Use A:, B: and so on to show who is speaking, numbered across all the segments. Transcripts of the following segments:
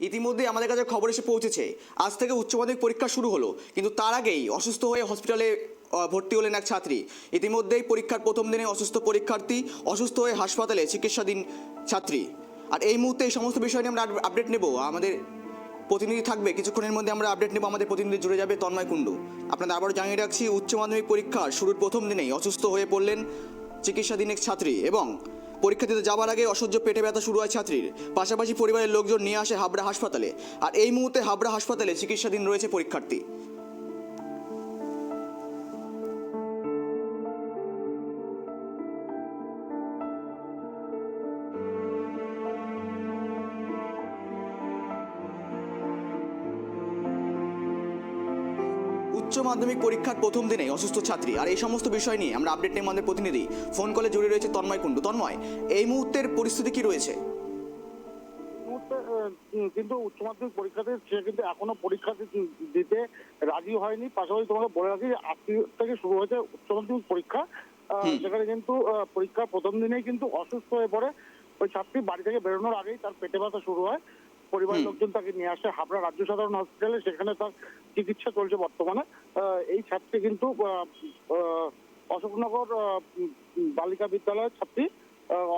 A: ইতিমধ্যে আমাদের কাছে খবর এসে পৌঁছেছে আজ থেকে উচ্চ মাধ্যমিক পরীক্ষা শুরু হলো, কিন্তু তার আগেই অসুস্থ হয়ে হসপিটালে ভর্তি হলেন এক ছাত্রী। ইতিমধ্যেই পরীক্ষার প্রথম দিনে অসুস্থ পরীক্ষার্থী, অসুস্থ হয়ে হাসপাতালে চিকিৎসাধীন ছাত্রী। আর এই মুহূর্তে এই সমস্ত বিষয় নিয়ে আমরা আপডেট নেব, আমাদের প্রতিনিধি থাকবে কিছুক্ষণের মধ্যে। আমরা আপডেট নেব, আমাদের প্রতিনিধি জুড়ে যাবে তন্ময় কুণ্ডু। আপনাদের আবারও জানিয়ে রাখছি, উচ্চ মাধ্যমিক পরীক্ষার শুরুর প্রথম দিনেই অসুস্থ হয়ে পড়লেন চিকিৎসাধীন এক ছাত্রী এবং পরীক্ষা দিতে যাওয়ার আগে অসহ্য পেটে ব্যথা শুরু হয় ছাত্রীর। পাশাপাশি পরিবারের লোকজন নিয়ে আসে হাবড়া হাসপাতালে। আর এই মুহূর্তে হাবড়া হাসপাতালে চিকিৎসাধীন রয়েছে পরীক্ষার্থী। উচ্চ মাধ্যমিক পরীক্ষার প্রথম দিনেই অসুস্থ ছাত্রী, আর এই সমস্ত বিষয় নিয়ে আমরা আপডেট নেব। আমাদের প্রতিনিধি ফোন কলে জড়িয়ে রয়েছে তন্ময় কুণ্ডু। তন্ময়, এই মুহূর্তের পরিস্থিতি কি রয়েছে?
B: কিন্তু উচ্চ মাধ্যমিক পরীক্ষাতে সে কিন্তু এখনো পরীক্ষা দিতে রাজি হয়নি। পাশাপাশি তোমাকে বলে রাখি, আজকে থেকে শুরু হয়েছে উচ্চ মাধ্যমিক পরীক্ষা। সেখানে কিন্তু পরীক্ষার প্রথম দিনেই কিন্তু অসুস্থ হয়ে পড়ে ওই ছাত্রী। বাড়ি থেকে বেরোনোর আগেই তার পেটে ব্যথা শুরু হয়। পরিবারের লোকজন তাকে নিয়ে আসে হাবড়া রাজ্য সাধারণ হসপিটালে, সেখানে তার চিকিৎসা চলছে বর্তমানে। এই ছাত্রী কিন্তু অশোকনগর বালিকা বিদ্যালয়ের ছাত্রী,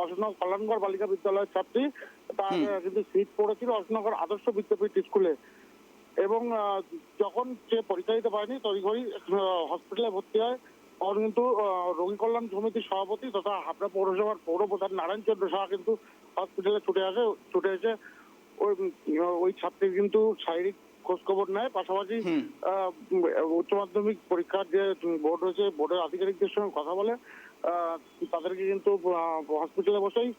B: অশোকনগর কল্যাণগড় বালিকা বিদ্যালয়ের ছাত্রী। তার কিন্তু সিট পড়েছিল অশোকনগর আদর্শ বিদ্যাপীঠ স্কুলে, এবং যখন সে পরীক্ষা দিতে পারেনি তড়িঘড়ি হসপিটালে ভর্তি হয়। তখন কিন্তু রোগী কল্যাণ সমিতির সভাপতি তথা হাবড়া পৌরসভার পৌরপ্রধান নারায়ণ চন্দ্র সাহা কিন্তু হসপিটালে ছুটে এসে ওই ছাত্রীর কিন্তু শারীরিক খোঁজ খবর নেয়। পাশাপাশি উচ্চ মাধ্যমিক পরীক্ষার যে বোর্ড রয়েছে, বোর্ডের আধিকারিকদের সঙ্গে কথা বলে তাদেরকে কিন্তু হসপিটালে বসেই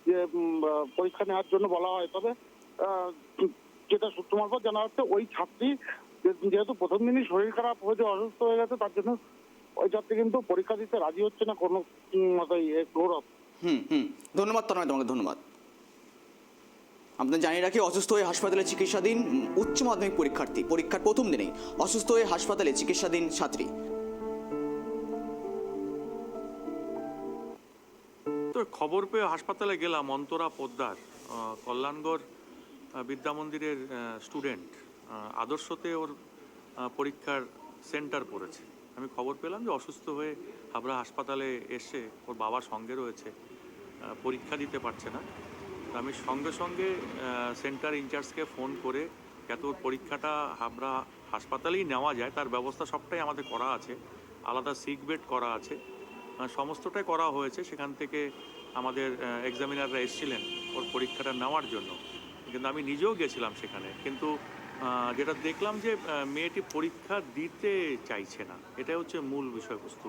B: যে পরীক্ষা নেওয়ার জন্য বলা হয়। তবে যেটা সূত্র মারফত জানা যাচ্ছে, ওই ছাত্রী যেহেতু প্রথম দিনই শরীর খারাপ হয়েছে, অসুস্থ হয়ে গেছে, তার জন্য ওই ছাত্রী কিন্তু পরীক্ষা দিতে রাজি হচ্ছে না কোনো মতেই। গৌরব।
A: ধন্যবাদ তন্ময়, তোমাকে ধন্যবাদ। আপনাদের জানিয়ে রাখি, অসুস্থ হয়ে হাসপাতালে চিকিৎসাধীন উচ্চ মাধ্যমিক পরীক্ষার্থী, পরীক্ষার প্রথম দিনেই অসুস্থ হয়ে হাসপাতালে চিকিৎসাধীন ছাত্রী।
C: তো খবর পেয়ে হাসপাতালে গেলাম। অন্তরা পোদ্দার, কল্যাণগড় বিদ্যা মন্দিরের স্টুডেন্ট, আদর্শতে ওর পরীক্ষার সেন্টার পড়েছে। আমি খবর পেলাম যে অসুস্থ হয়ে হাবড়া হাসপাতালে এসে ওর বাবার সঙ্গে রয়েছে, পরীক্ষা দিতে পারছে না। আমি সঙ্গে সঙ্গে সেন্টার ইনচার্জকে ফোন করে যাতে ওর পরীক্ষাটা হাবড়া হাসপাতালেই নেওয়া যায় তার ব্যবস্থা সবটাই আমাদের করা আছে। আলাদা সিক বেড করা আছে, সমস্তটাই করা হয়েছে। সেখান থেকে আমাদের এক্সামিনাররা এসেছিলেন ওর পরীক্ষাটা নেওয়ার জন্য, কিন্তু আমি নিজেও গেছিলাম সেখানে। কিন্তু যেটা দেখলাম যে মেয়েটি পরীক্ষা দিতে চাইছে না, এটাই হচ্ছে মূল বিষয়বস্তু।